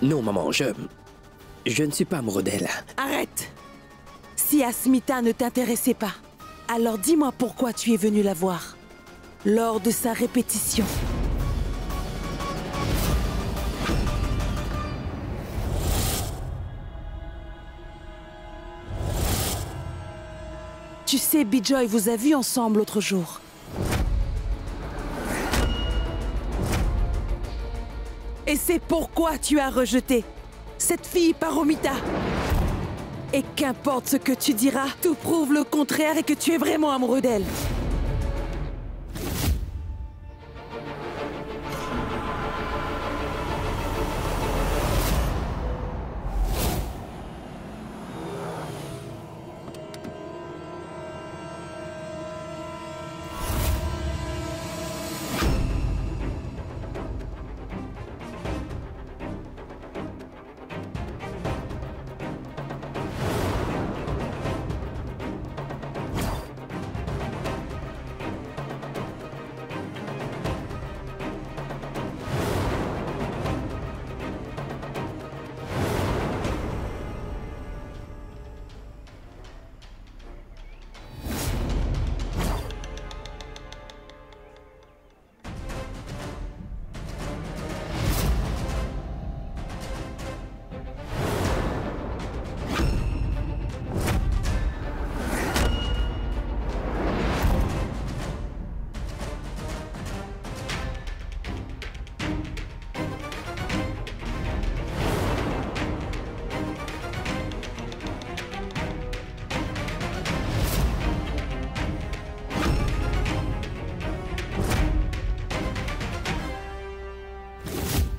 Non, maman, je ne suis pas amoureux d'elle. Arrête! Si Asmita ne t'intéressait pas, alors dis-moi pourquoi tu es venu la voir. Lors de sa répétition. Tu sais, Bijoy vous a vus ensemble l'autre jour. Et c'est pourquoi tu as rejeté cette fille Paromita. Et qu'importe ce que tu diras, tout prouve le contraire et que tu es vraiment amoureux d'elle.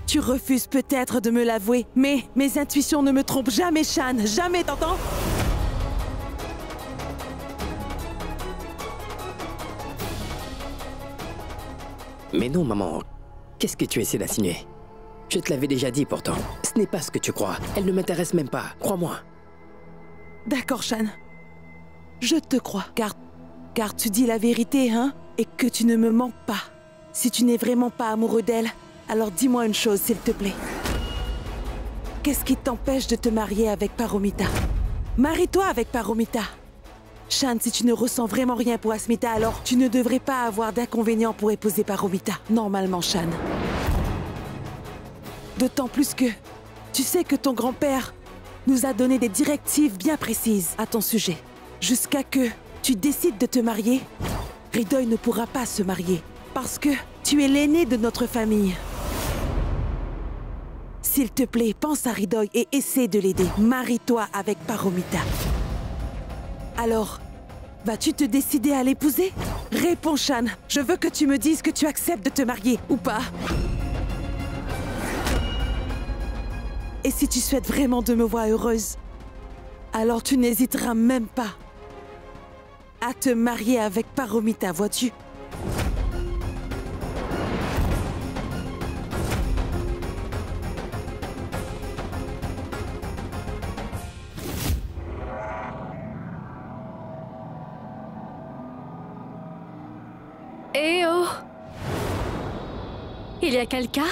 Tu refuses peut-être de me l'avouer, mais mes intuitions ne me trompent jamais, Shan. Jamais, t'entends? Mais non, maman. Qu'est-ce que tu essaies d'insinuer? Je te l'avais déjà dit pourtant. Ce n'est pas ce que tu crois. Elle ne m'intéresse même pas. Crois-moi. D'accord, Shan. Je te crois, car tu dis la vérité, hein? Et que tu ne me manques pas. Si tu n'es vraiment pas amoureux d'elle, alors dis-moi une chose, s'il te plaît. Qu'est-ce qui t'empêche de te marier avec Paromita? Marie-toi avec Paromita. Shan, si tu ne ressens vraiment rien pour Asmita, alors tu ne devrais pas avoir d'inconvénient pour épouser Paromita. Normalement, Shan. D'autant plus que tu sais que ton grand-père nous a donné des directives bien précises à ton sujet. Jusqu'à que tu décides de te marier, Hridoy ne pourra pas se marier. Parce que tu es l'aîné de notre famille. S'il te plaît, pense à Hridoy et essaie de l'aider. Marie-toi avec Paromita. Alors, vas-tu te décider à l'épouser? Réponds, Shan. Je veux que tu me dises que tu acceptes de te marier, ou pas. Et si tu souhaites vraiment de me voir heureuse, alors tu n'hésiteras même pas à te marier avec Paromita, vois-tu? Eh oh! Il y a quelqu'un?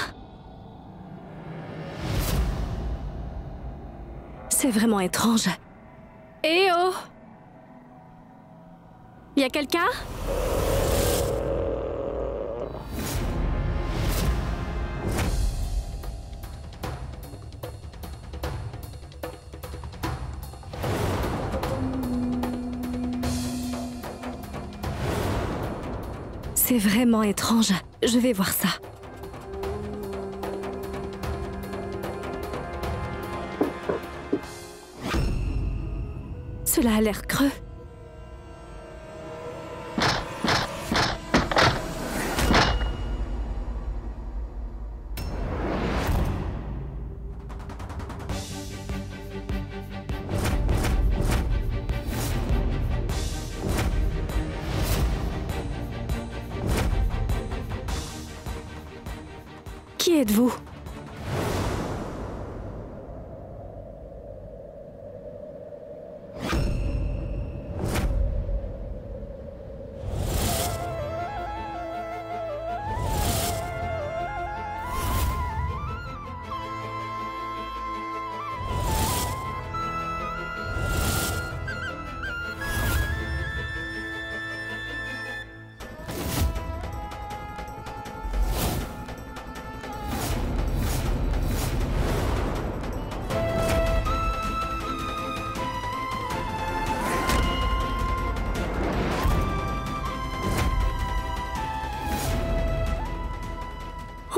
C'est vraiment étrange. Eh oh! Il y a quelqu'un? C'est vraiment étrange. Je vais voir ça. Cela a l'air creux. Qui êtes-vous?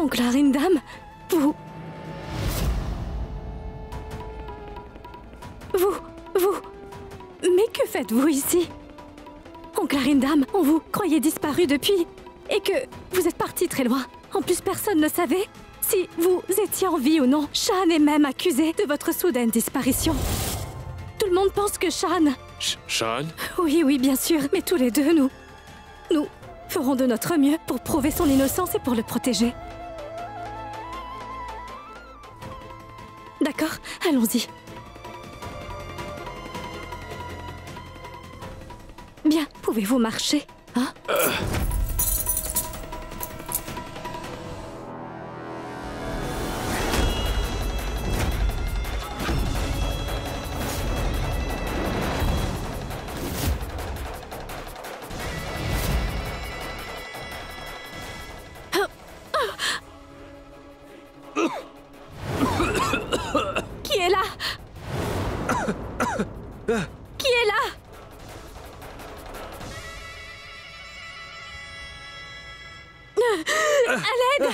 Oncle Arindam, vous... Mais que faites-vous ici? Oncle Arindam, on vous croyait disparu depuis, et que vous êtes parti très loin. En plus, personne ne savait si vous étiez en vie ou non. Shan est même accusé de votre soudaine disparition. Tout le monde pense que Shan... Shan? Oui, bien sûr, mais tous les deux, nous ferons de notre mieux pour prouver son innocence et pour le protéger. D'accord, allons-y. Bien, pouvez-vous marcher, hein? Qui est là? Qui est là? À l'aide!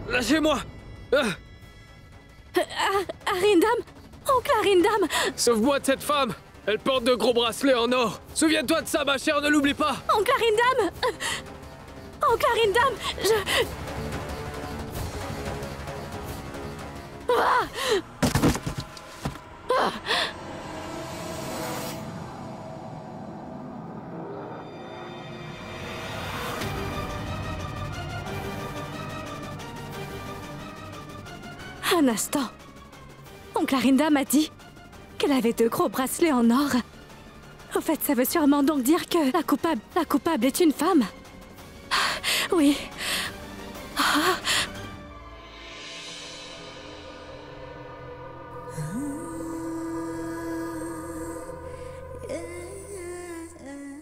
Lâchez-moi! Arindam! Oncle Arindam! Sauve-moi de cette femme! Elle porte de gros bracelets en or! Souviens-toi de ça, ma chère, ne l'oublie pas! Oncle Arindam! Oncle Arindam! Un instant. Oncle Arindam m'a dit qu'elle avait de gros bracelets en or. Au fait, ça veut sûrement donc dire que la coupable est une femme. Oui.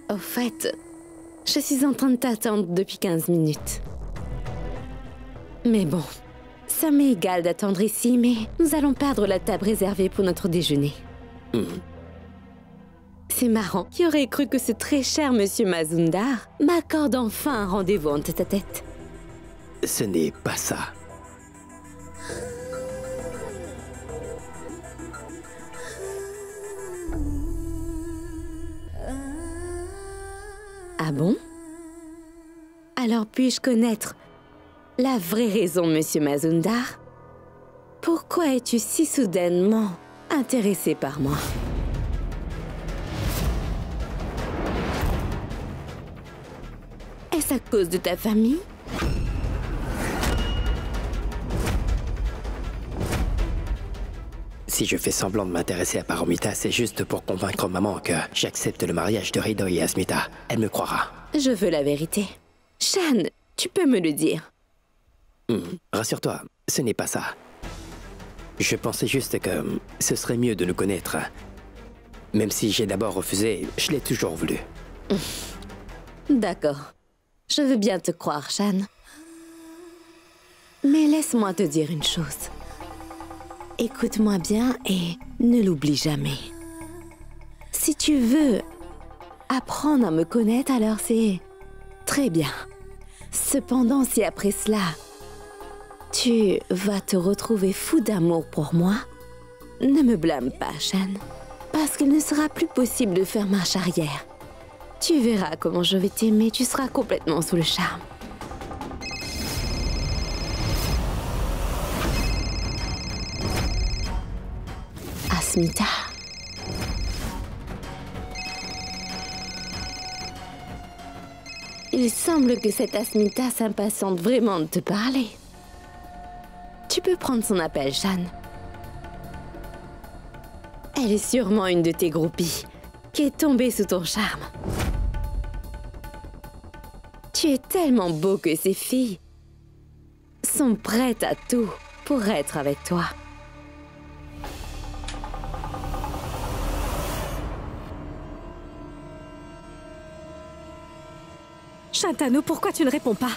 Au fait, je suis en train de t'attendre depuis 15 minutes. Mais bon, ça m'est égal d'attendre ici, mais nous allons perdre la table réservée pour notre déjeuner. C'est marrant. Qui aurait cru que ce très cher monsieur Mazumdar m'accorde enfin un rendez-vous en tête-à-tête? Ce n'est pas ça. Ah bon? Alors puis-je connaître la vraie raison, monsieur Mazumdar? Pourquoi es-tu si soudainement intéressé par moi? Est-ce à cause de ta famille? Si je fais semblant de m'intéresser à Paramita, c'est juste pour convaincre maman que j'accepte le mariage de Rido et Asmita. Elle me croira. Je veux la vérité. Shan, tu peux me le dire. Rassure-toi, ce n'est pas ça. Je pensais juste que ce serait mieux de nous connaître. Même si j'ai d'abord refusé, je l'ai toujours voulu. D'accord. Je veux bien te croire, Shan. Mais laisse-moi te dire une chose. Écoute-moi bien et ne l'oublie jamais. Si tu veux apprendre à me connaître, alors c'est très bien. Cependant, si après cela, tu vas te retrouver fou d'amour pour moi, ne me blâme pas, Shan. Parce qu'il ne sera plus possible de faire marche arrière. Tu verras comment je vais t'aimer, tu seras complètement sous le charme. Asmita. Il semble que cette Asmita s'impatiente vraiment de te parler. Tu peux prendre son appel, Shan. Elle est sûrement une de tes groupies qui est tombée sous ton charme. Tu es tellement beau que ces filles sont prêtes à tout pour être avec toi. Shantanu, pourquoi tu ne réponds pas?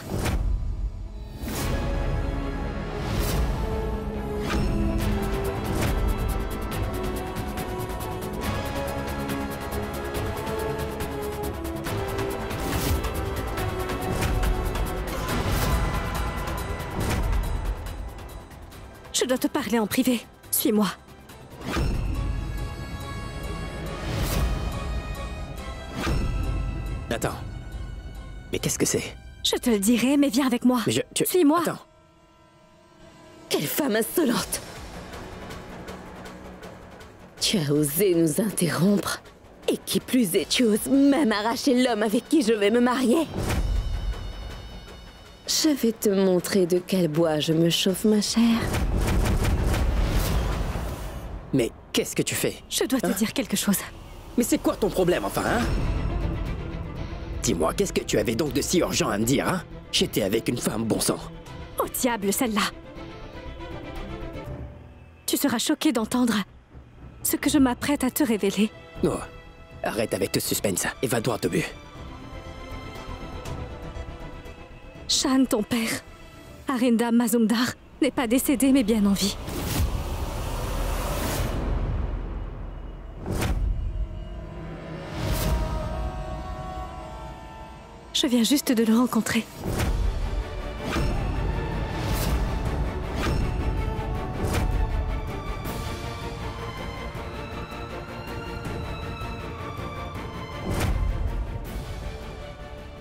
dois te parler en privé. Suis-moi. Attends. Mais qu'est-ce que c'est? Je te le dirai, mais viens avec moi. Mais Suis-moi. Attends. Quelle femme insolente! Tu as osé nous interrompre. Et qui plus est, tu oses même arracher l'homme avec qui je vais me marier. Je vais te montrer de quel bois je me chauffe, ma chère. Mais qu'est-ce que tu fais? Je dois te dire quelque chose. Mais c'est quoi ton problème, enfin, hein? Dis-moi, qu'est-ce que tu avais donc de si urgent à me dire, hein? J'étais avec une femme, bon sang. Au diable, celle-là! Tu seras choqué d'entendre ce que je m'apprête à te révéler. Oh, arrête avec le suspense et va droit au but. Shan, ton père, Arinda Mazumdar, n'est pas décédé mais bien en vie. Je viens juste de le rencontrer.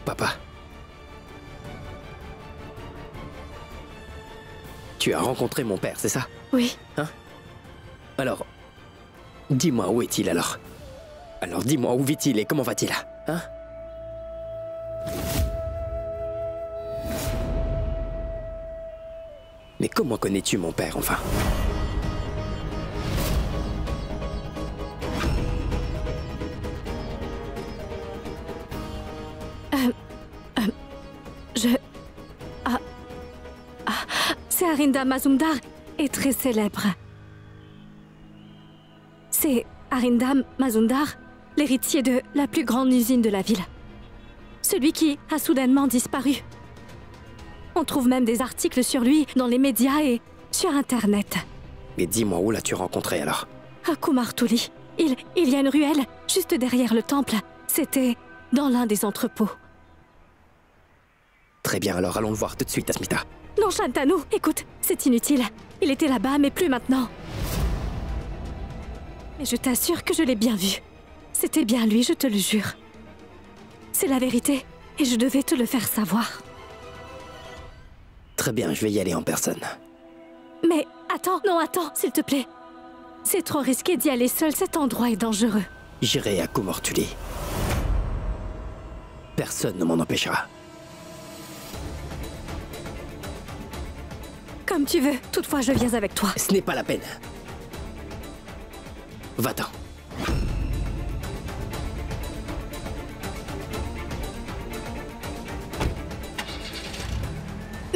Papa. Tu as rencontré mon père, c'est ça? Oui. Hein? Alors, dis-moi où est-il alors? Alors dis-moi où vit-il et comment va-t-il? Hein? Mais comment connais-tu mon père, enfin? C'est Arinda Mazumdar est très célèbre. C'est Arinda Mazumdar, l'héritier de la plus grande usine de la ville. Celui qui a soudainement disparu. On trouve même des articles sur lui dans les médias et sur Internet. Mais dis-moi où l'as-tu rencontré alors? À Kumartuli. Il y a une ruelle juste derrière le temple. C'était dans l'un des entrepôts. Très bien, alors allons le voir tout de suite, Asmita. Non, Shantanu, écoute, c'est inutile. Il était là-bas, mais plus maintenant. Mais je t'assure que je l'ai bien vu. C'était bien lui, je te le jure. C'est la vérité, et je devais te le faire savoir. Très bien, je vais y aller en personne. Mais attends, non, attends, s'il te plaît. C'est trop risqué d'y aller seul, cet endroit est dangereux. J'irai à Kumortuli. Personne ne m'en empêchera. Comme tu veux, toutefois je viens avec toi. Ce n'est pas la peine. Va-t'en.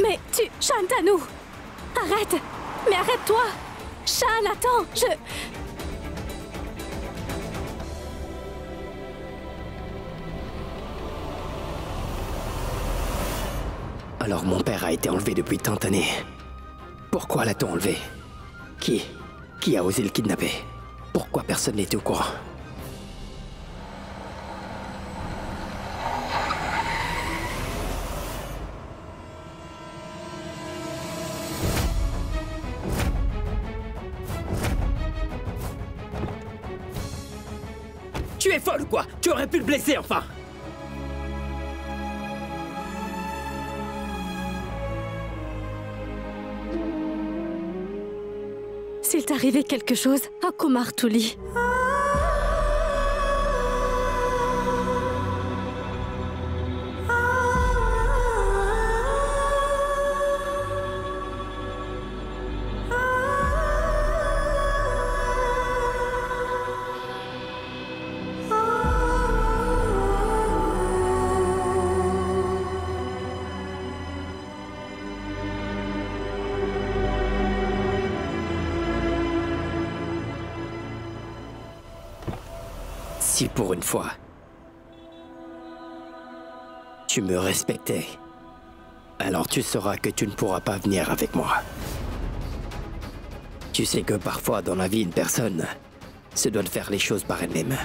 Mais tu... Shantanu! Arrête! Mais arrête-toi! Shan, attends! Alors mon père a été enlevé depuis tant d'années. Pourquoi l'a-t-on enlevé? Qui a osé le kidnapper? Pourquoi personne n'était au courant? Tu es folle ou quoi? Tu aurais pu le blesser enfin! S'il t'arrivait quelque chose à Kumartuli. Si pour une fois, tu me respectais, alors tu sauras que tu ne pourras pas venir avec moi. Tu sais que parfois dans la vie, une personne se doit de faire les choses par elle-même.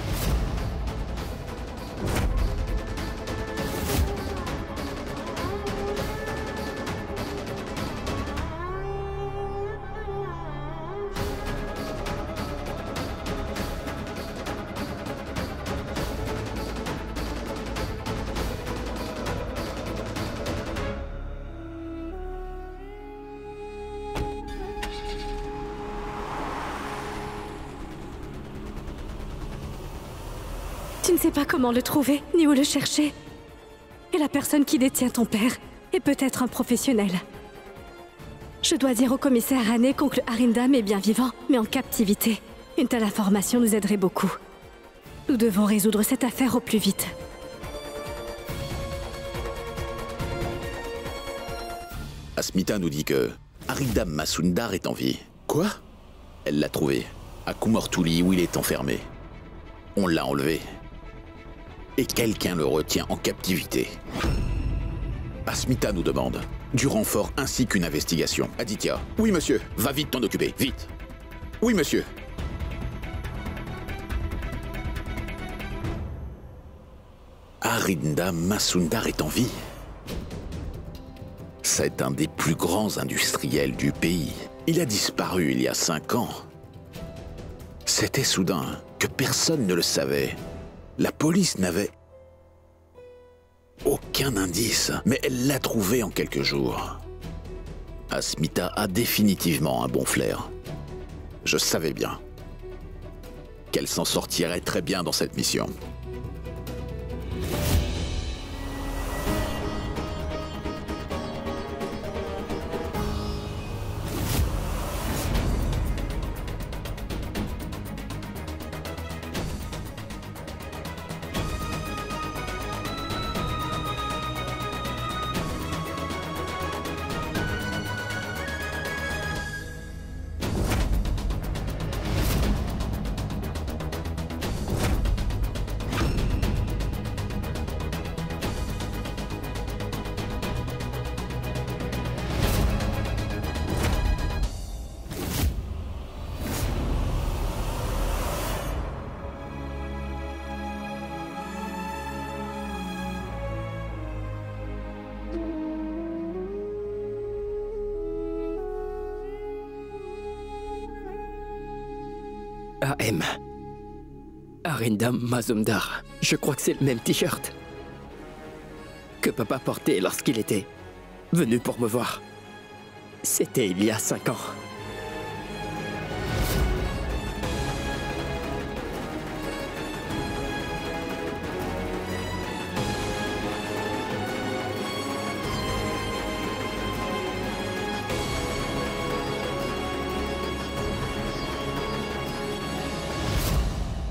ne sais pas comment le trouver, ni où le chercher. Et la personne qui détient ton père est peut-être un professionnel. Je dois dire au commissaire Hané qu'oncle Arindam est bien vivant, mais en captivité. Une telle information nous aiderait beaucoup. Nous devons résoudre cette affaire au plus vite. Asmita nous dit que Arindam Masundar est en vie. Quoi? Elle l'a trouvé, à Kumortuli où il est enfermé. On l'a enlevé. Et quelqu'un le retient en captivité. Asmita nous demande du renfort ainsi qu'une investigation. Aditya. Oui, monsieur. Va vite t'en occuper, vite. Oui, monsieur. Arindam Masundar est en vie. C'est un des plus grands industriels du pays. Il a disparu il y a 5 ans. C'était soudain que personne ne le savait. La police n'avait aucun indice, mais elle l'a trouvé en quelques jours. Asmita a définitivement un bon flair. Je savais bien qu'elle s'en sortirait très bien dans cette mission. AM. Arindam Masundar. Je crois que c'est le même t-shirt que papa portait lorsqu'il était venu pour me voir. C'était il y a 5 ans.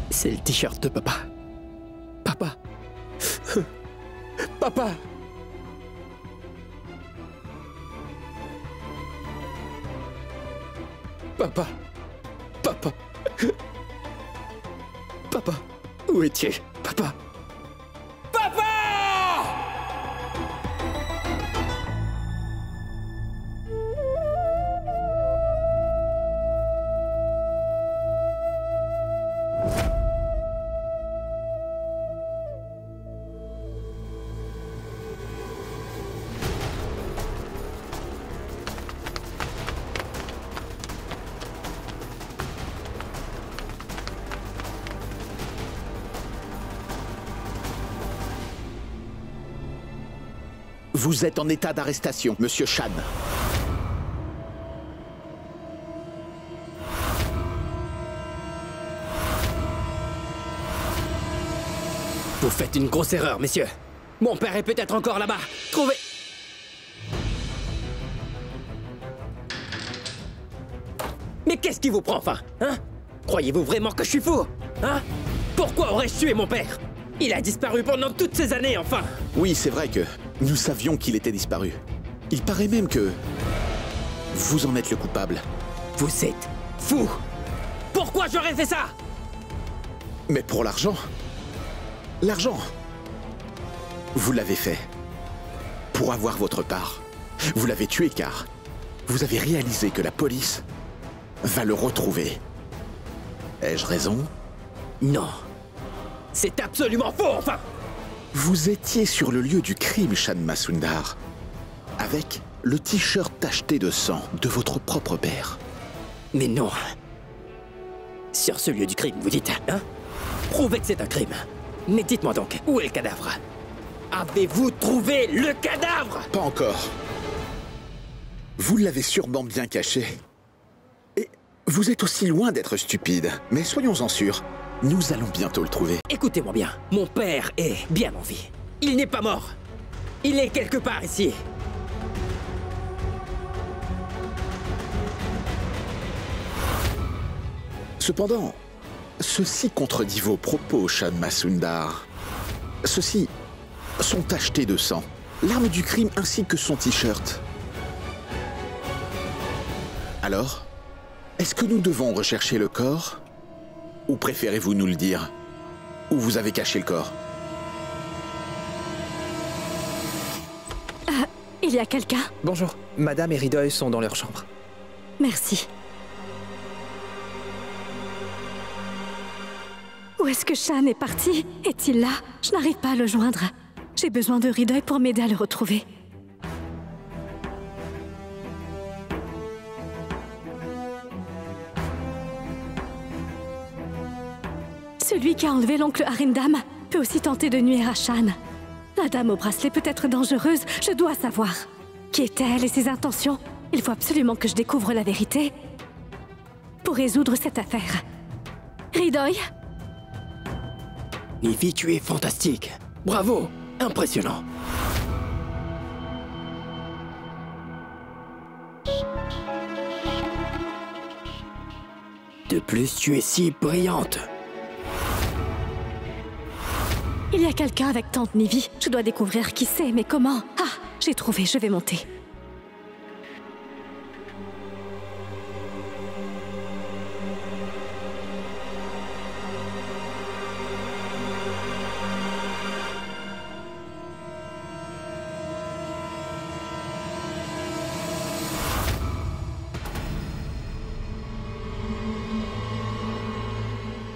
C'est le t-shirt de papa. Papa. Papa. Papa. Papa. Papa. Où es-tu, papa? Papa! Vous êtes en état d'arrestation, monsieur Shan. Vous faites une grosse erreur, messieurs. Mon père est peut-être encore là-bas. Trouvez... Mais qu'est-ce qui vous prend, enfin, hein? Croyez-vous vraiment que je suis fou? Hein? Pourquoi aurais-je tué mon père? Il a disparu pendant toutes ces années, enfin! Oui, c'est vrai que nous savions qu'il était disparu. Il paraît même que vous en êtes le coupable. Vous êtes fou! Pourquoi j'aurais fait ça? Mais pour l'argent. L'argent. Vous l'avez fait. Pour avoir votre part. Vous l'avez tué car vous avez réalisé que la police va le retrouver. Ai-je raison? Non. C'est absolument faux, enfin! Vous étiez sur le lieu du crime, Shan Masundar. Avec le t-shirt tacheté de sang de votre propre père. Mais non. Sur ce lieu du crime, vous dites, hein? Prouvez que c'est un crime. Mais dites-moi donc, où est le cadavre? Avez-vous trouvé le cadavre? Pas encore. Vous l'avez sûrement bien caché. Et vous êtes aussi loin d'être stupide. Mais soyons-en sûrs. Nous allons bientôt le trouver. Écoutez-moi bien, mon père est bien en vie. Il n'est pas mort. Il est quelque part ici. Cependant, ceci contredit vos propos, Shan Masundar. Ceux-ci sont tachetés de sang. L'arme du crime ainsi que son t-shirt. Alors, est-ce que nous devons rechercher le corps? Ou préférez-vous nous le dire? Où vous avez caché le corps? Il y a quelqu'un? Bonjour, Madame et Ridoy sont dans leur chambre. Merci. Où est-ce que Shan est parti? Est-il là? Je n'arrive pas à le joindre. J'ai besoin de Ridoy pour m'aider à le retrouver. Celui qui a enlevé l'oncle Arindam peut aussi tenter de nuire à Shan. La dame au bracelet peut être dangereuse, je dois savoir. Qui est-elle et ses intentions? Il faut absolument que je découvre la vérité pour résoudre cette affaire. Ridoy? Nivy, tu es fantastique. Bravo, impressionnant. De plus, tu es si brillante. Il y a quelqu'un avec tante Nivy. Je dois découvrir qui c'est, mais comment? Ah, j'ai trouvé, je vais monter.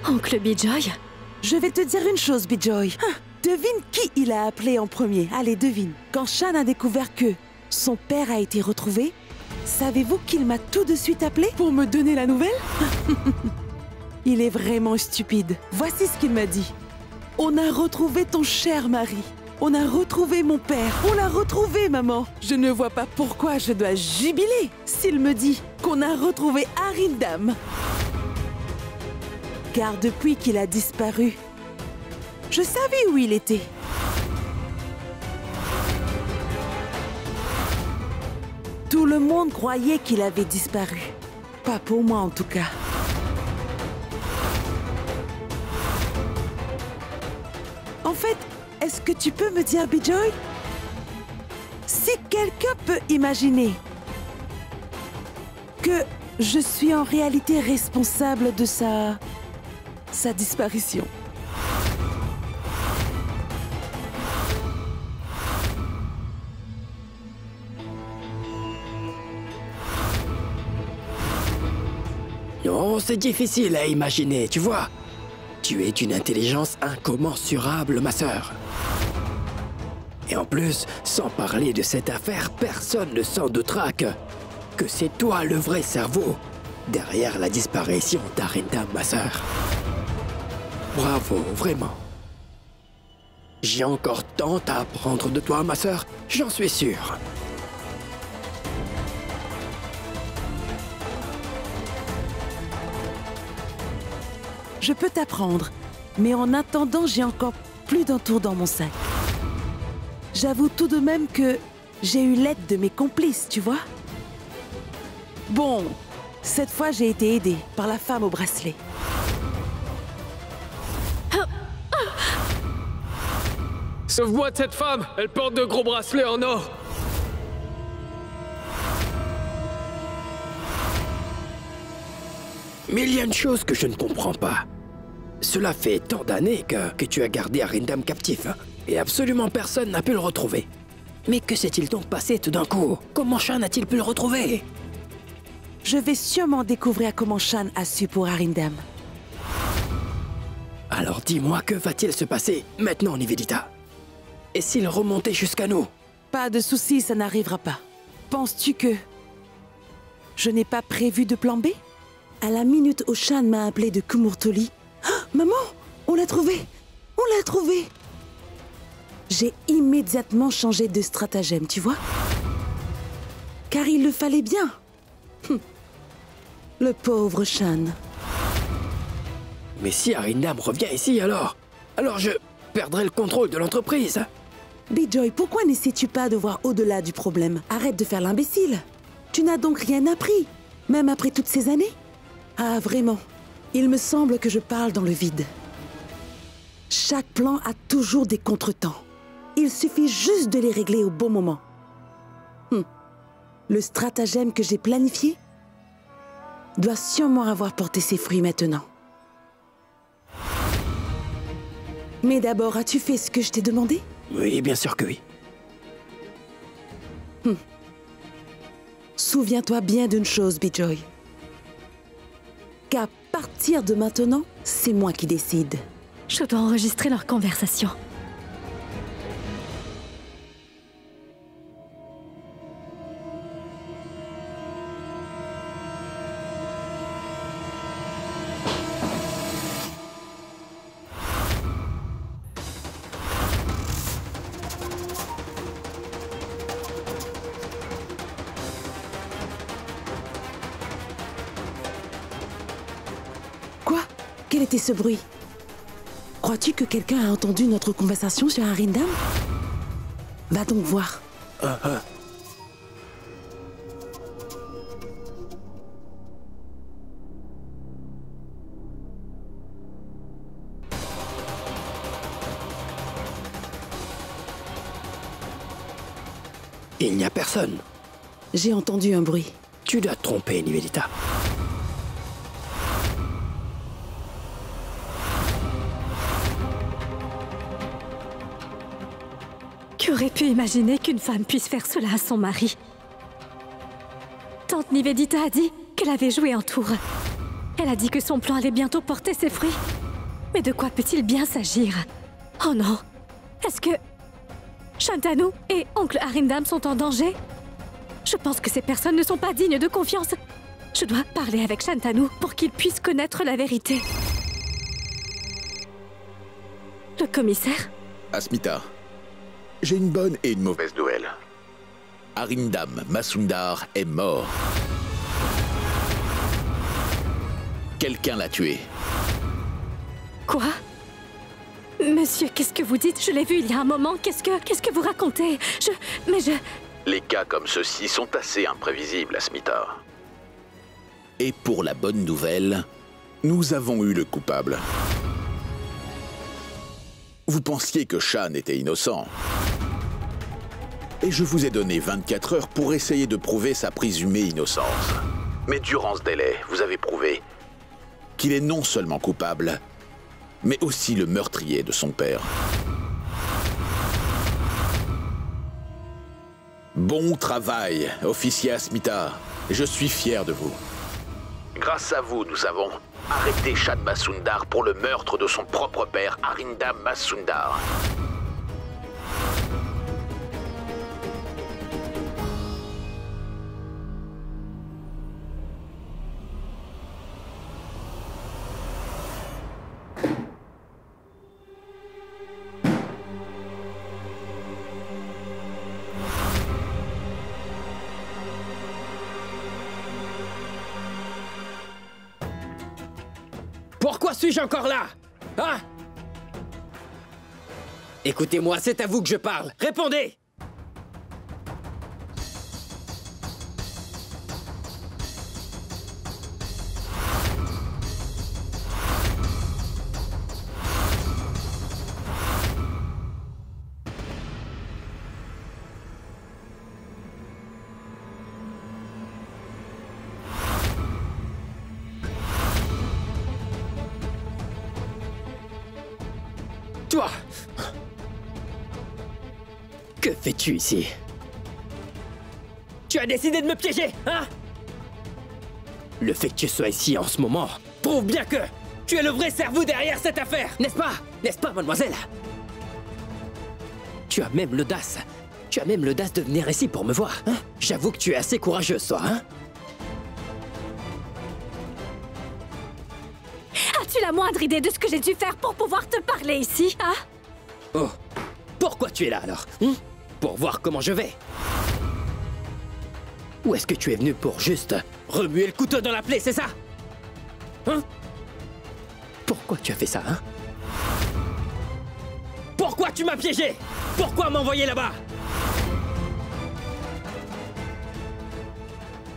Oncle Bijoy? Je vais te dire une chose, Bijoy. Devine qui il a appelé en premier. Allez, devine. Quand Shan a découvert que son père a été retrouvé, savez-vous qu'il m'a tout de suite appelé pour me donner la nouvelle? Il est vraiment stupide. Voici ce qu'il m'a dit. On a retrouvé ton cher mari. On a retrouvé mon père. On l'a retrouvé, maman. Je ne vois pas pourquoi je dois jubiler s'il me dit qu'on a retrouvé Arindam. Car depuis qu'il a disparu, je savais où il était. Tout le monde croyait qu'il avait disparu. Pas pour moi en tout cas. En fait, est-ce que tu peux me dire, Bijoy, si quelqu'un peut imaginer que je suis en réalité responsable de sa disparition? Non, c'est difficile à imaginer, tu vois. Tu es d'une intelligence incommensurable, ma sœur. Et en plus, sans parler de cette affaire, personne ne s'en doutera que c'est toi le vrai cerveau derrière la disparition d'Arindam, ma sœur. Bravo, vraiment. J'ai encore tant à apprendre de toi, ma sœur, j'en suis sûr. Je peux t'apprendre, mais en attendant, j'ai encore plus d'un tour dans mon sac. J'avoue tout de même que j'ai eu l'aide de mes complices, tu vois. Bon, cette fois, j'ai été aidée par la femme au bracelet. Sauve-moi de cette femme! Elle porte de gros bracelets en or! Mais il y a une chose que je ne comprends pas. Cela fait tant d'années que tu as gardé Arindam captif, et absolument personne n'a pu le retrouver. Mais que s'est-il donc passé tout d'un coup? Comment Shan a-t-il pu le retrouver? Je vais sûrement découvrir comment Shan a su pour Arindam. Alors dis-moi, que va-t-il se passer maintenant, Nivedita? Et s'il remontait jusqu'à nous? Pas de soucis, ça n'arrivera pas. Penses-tu que je n'ai pas prévu de plan B? À la minute où Shan m'a appelé de Kumurtoli, maman, on l'a trouvé! On l'a trouvé! J'ai immédiatement changé de stratagème, tu vois? Car il le fallait bien. Le pauvre Shan. Mais si Arindam revient ici, alors je perdrai le contrôle de l'entreprise. Bijoy, pourquoi n'essaies-tu pas de voir au-delà du problème? Arrête de faire l'imbécile. Tu n'as donc rien appris, même après toutes ces années? Ah, vraiment. Il me semble que je parle dans le vide. Chaque plan a toujours des contretemps. Il suffit juste de les régler au bon moment. Le stratagème que j'ai planifié doit sûrement avoir porté ses fruits maintenant. Mais d'abord, as-tu fait ce que je t'ai demandé? Oui, bien sûr que oui. Souviens-toi bien d'une chose, Bijoy. Qu'à partir de maintenant, c'est moi qui décide. Je dois enregistrer leur conversation. Quoi? Quel était ce bruit? Crois-tu que quelqu'un a entendu notre conversation sur Arindam? Va donc voir. Il n'y a personne. J'ai entendu un bruit. Tu dois te tromper, Nivedita. Qui aurait pu imaginer qu'une femme puisse faire cela à son mari? Tante Nivedita a dit qu'elle avait joué un tour. Elle a dit que son plan allait bientôt porter ses fruits. Mais de quoi peut-il bien s'agir? Oh non! Est-ce que Shantanu et oncle Arindam sont en danger? Je pense que ces personnes ne sont pas dignes de confiance. Je dois parler avec Shantanu pour qu'il puisse connaître la vérité. Le commissaire? Asmita, j'ai une bonne et une mauvaise nouvelle. Arindam Masundar est mort. Quelqu'un l'a tué. Quoi? Monsieur, qu'est-ce que vous dites? Je l'ai vu il y a un moment. Qu'est-ce que vous racontez? Les cas comme ceux-ci sont assez imprévisibles, Asmita. Et pour la bonne nouvelle, nous avons eu le coupable. Vous pensiez que Shan était innocent. Et je vous ai donné 24 heures pour essayer de prouver sa présumée innocence. Mais durant ce délai, vous avez prouvé qu'il est non seulement coupable, mais aussi le meurtrier de son père. Bon travail, officier Asmita. Je suis fier de vous. Grâce à vous, nous avons arrêté Shan Masundar pour le meurtre de son propre père, Arindam Masundar. Pourquoi suis-je encore là? Hein? Écoutez-moi, c'est à vous que je parle. Répondez! Toi! Que fais-tu ici? Tu as décidé de me piéger, hein? Le fait que tu sois ici en ce moment prouve bien que tu es le vrai cerveau derrière cette affaire, n'est-ce pas? N'est-ce pas, mademoiselle? Tu as même l'audace. Tu as même l'audace de venir ici pour me voir, hein? J'avoue que tu es assez courageuse, toi, hein? As-tu la moindre idée de ce que j'ai dû faire pour pouvoir te parler ici, hein? Oh, pourquoi tu es là alors, hein? Pour voir comment je vais? Ou est-ce que tu es venu pour juste remuer le couteau dans la plaie, c'est ça? Hein? Pourquoi Pourquoi tu as fait ça, hein? Pourquoi tu m'as piégé? Pourquoi m'envoyer là-bas?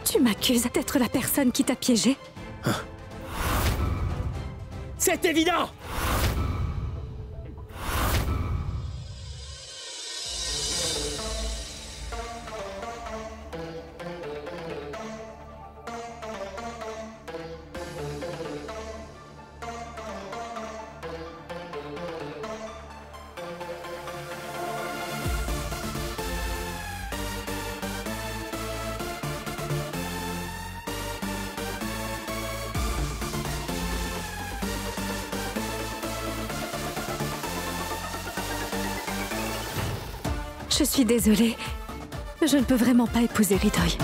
Tu m'accuses d'être la personne qui t'a piégé? Hein? C'est évident! Je suis désolée. Je ne peux vraiment pas épouser Hridoy.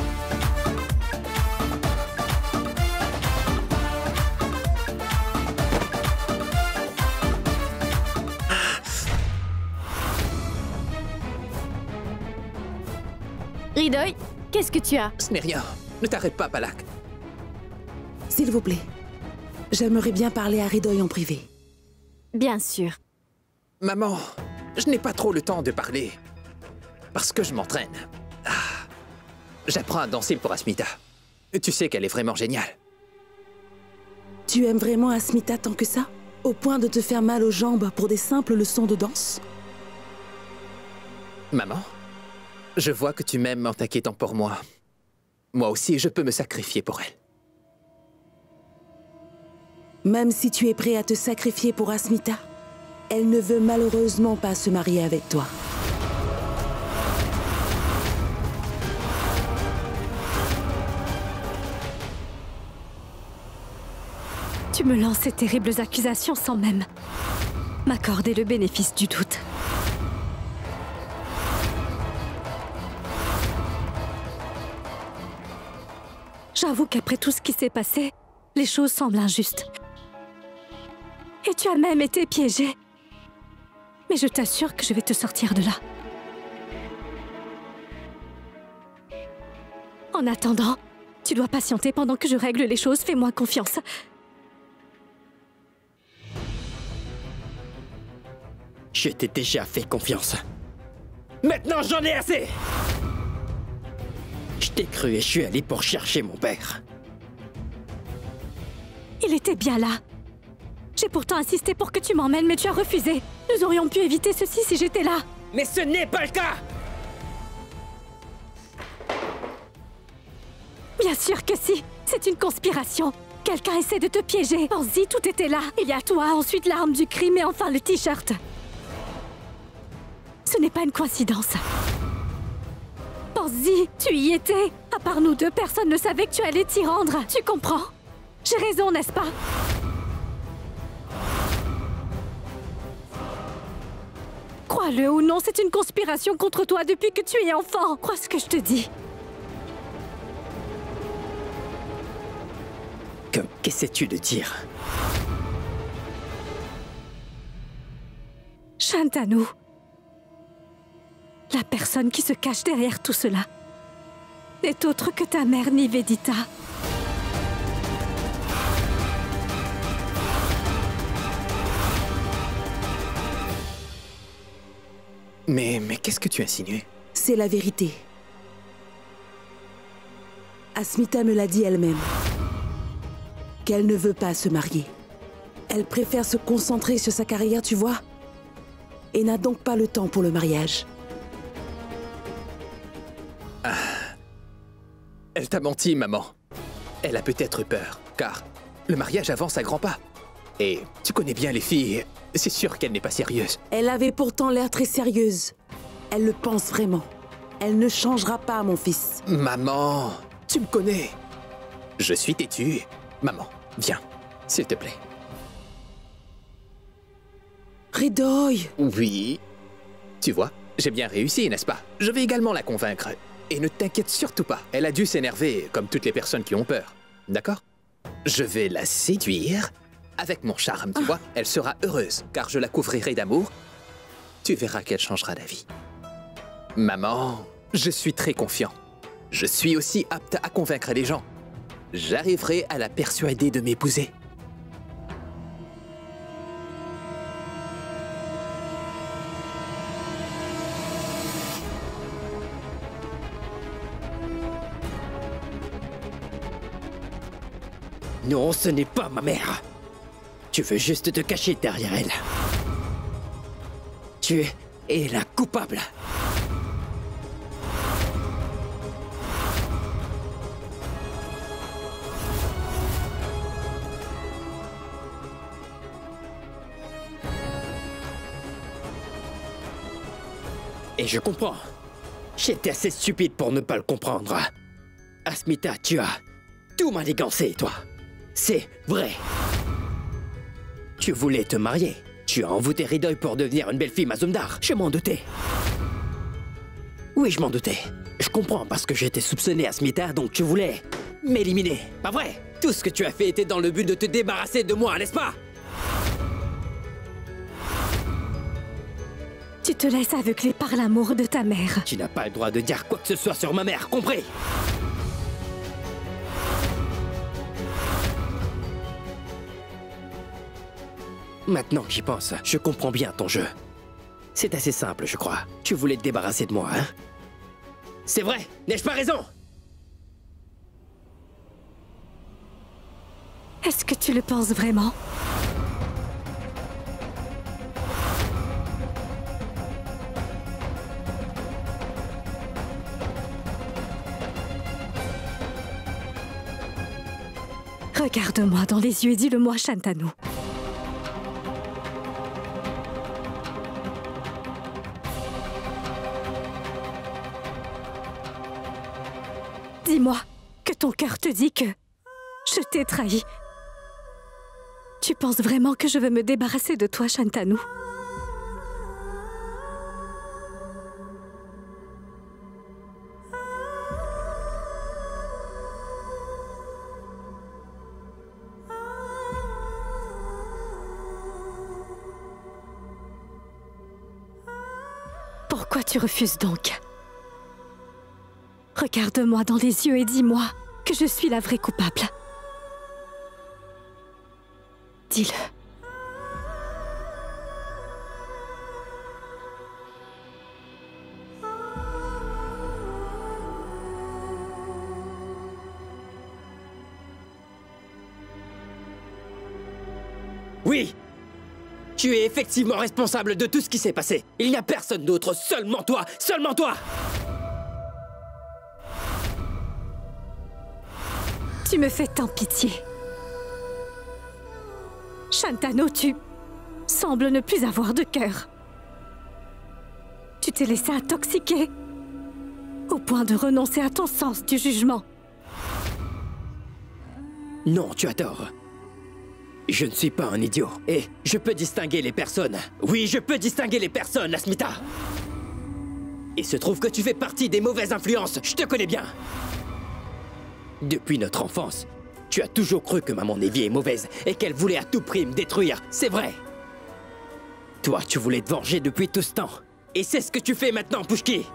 Hridoy, qu'est-ce que tu as? Ce n'est rien. Ne t'arrête pas, Palak. S'il vous plaît, j'aimerais bien parler à Hridoy en privé. Bien sûr. Maman, je n'ai pas trop le temps de parler. Parce que je m'entraîne. J'apprends à danser pour Asmita. Tu sais qu'elle est vraiment géniale. Tu aimes vraiment Asmita tant que ça? Au point de te faire mal aux jambes pour des simples leçons de danse? Maman, je vois que tu m'aimes en t'inquiétant pour moi. Moi aussi, je peux me sacrifier pour elle. Même si tu es prêt à te sacrifier pour Asmita, elle ne veut malheureusement pas se marier avec toi. Tu me lances ces terribles accusations sans même m'accorder le bénéfice du doute. J'avoue qu'après tout ce qui s'est passé, les choses semblent injustes. Et tu as même été piégé. Mais je t'assure que je vais te sortir de là. En attendant, tu dois patienter pendant que je règle les choses. Fais-moi confiance. Je t'ai déjà fait confiance. Maintenant, j'en ai assez! Je t'ai cru et je suis allé pour chercher mon père. Il était bien là. J'ai pourtant insisté pour que tu m'emmènes, mais tu as refusé. Nous aurions pu éviter ceci si j'étais là. Mais ce n'est pas le cas! Bien sûr que si. C'est une conspiration. Quelqu'un essaie de te piéger. Pense-y, tout était là. Il y a toi, ensuite l'arme du crime et enfin le t-shirt. Ce n'est pas une coïncidence. Pense-y, tu y étais. À part nous deux, personne ne savait que tu allais t'y rendre. Tu comprends? J'ai raison, n'est-ce pas? Crois-le ou non, c'est une conspiration contre toi depuis que tu es enfant. Crois ce que je te dis. Qu'essaies-tu de dire? Shantanu. La personne qui se cache derrière tout cela n'est autre que ta mère Nivedita. Mais qu'est-ce que tu insinues? C'est la vérité. Asmita me l'a dit elle-même. Qu'elle ne veut pas se marier. Elle préfère se concentrer sur sa carrière, tu vois, et n'a donc pas le temps pour le mariage. Elle t'a menti, maman. Elle a peut-être peur, car le mariage avance à grands pas. Et tu connais bien les filles, c'est sûr qu'elle n'est pas sérieuse. Elle avait pourtant l'air très sérieuse. Elle le pense vraiment. Elle ne changera pas, mon fils. Maman, tu me connais. Je suis têtu. Maman, viens, s'il te plaît. Hridoy! Oui. Tu vois, j'ai bien réussi, n'est-ce pas? Je vais également la convaincre. Et ne t'inquiète surtout pas. Elle a dû s'énerver, comme toutes les personnes qui ont peur. D'accord? Je vais la séduire avec mon charme, tu vois? Elle sera heureuse, car je la couvrirai d'amour. Tu verras qu'elle changera d'avis. Maman, je suis très confiant. Je suis aussi apte à convaincre les gens. J'arriverai à la persuader de m'épouser. Non, ce n'est pas ma mère. Tu veux juste te cacher derrière elle. Tu es la coupable. Et je comprends. J'étais assez stupide pour ne pas le comprendre. Asmita, tu as tout manigancé, toi. C'est vrai. Tu voulais te marier. Tu as envoûté Ridoy pour devenir une belle fille Mazumdar. Je m'en doutais. Oui, je m'en doutais. Je comprends parce que j'étais soupçonné Asmita, donc tu voulais m'éliminer. Pas vrai? Tout ce que tu as fait était dans le but de te débarrasser de moi, n'est-ce pas? Tu te laisses aveugler par l'amour de ta mère. Tu n'as pas le droit de dire quoi que ce soit sur ma mère, compris? Maintenant que j'y pense, je comprends bien ton jeu. C'est assez simple, je crois. Tu voulais te débarrasser de moi, hein? C'est vrai, n'ai-je pas raison? Est-ce que tu le penses vraiment? Regarde-moi dans les yeux et dis-le-moi, Shantanu. Dis-moi que ton cœur te dit que je t'ai trahi. Tu penses vraiment que je veux me débarrasser de toi, Shantanu? Pourquoi tu refuses donc? Regarde-moi dans les yeux et dis-moi que je suis la vraie coupable. Dis-le. Oui! Tu es effectivement responsable de tout ce qui s'est passé. Il n'y a personne d'autre, seulement toi! Seulement toi! Tu me fais tant pitié. Shantanu, tu sembles ne plus avoir de cœur. Tu t'es laissé intoxiquer au point de renoncer à ton sens du jugement. Non, tu as tort. Je ne suis pas un idiot. Et je peux distinguer les personnes. Oui, je peux distinguer les personnes, Asmita. Il se trouve que tu fais partie des mauvaises influences. Je te connais bien. Depuis notre enfance, tu as toujours cru que maman Nevi est mauvaise et qu'elle voulait à tout prix me détruire. C'est vrai. Toi, tu voulais te venger depuis tout ce temps. Et c'est ce que tu fais maintenant, Pushki.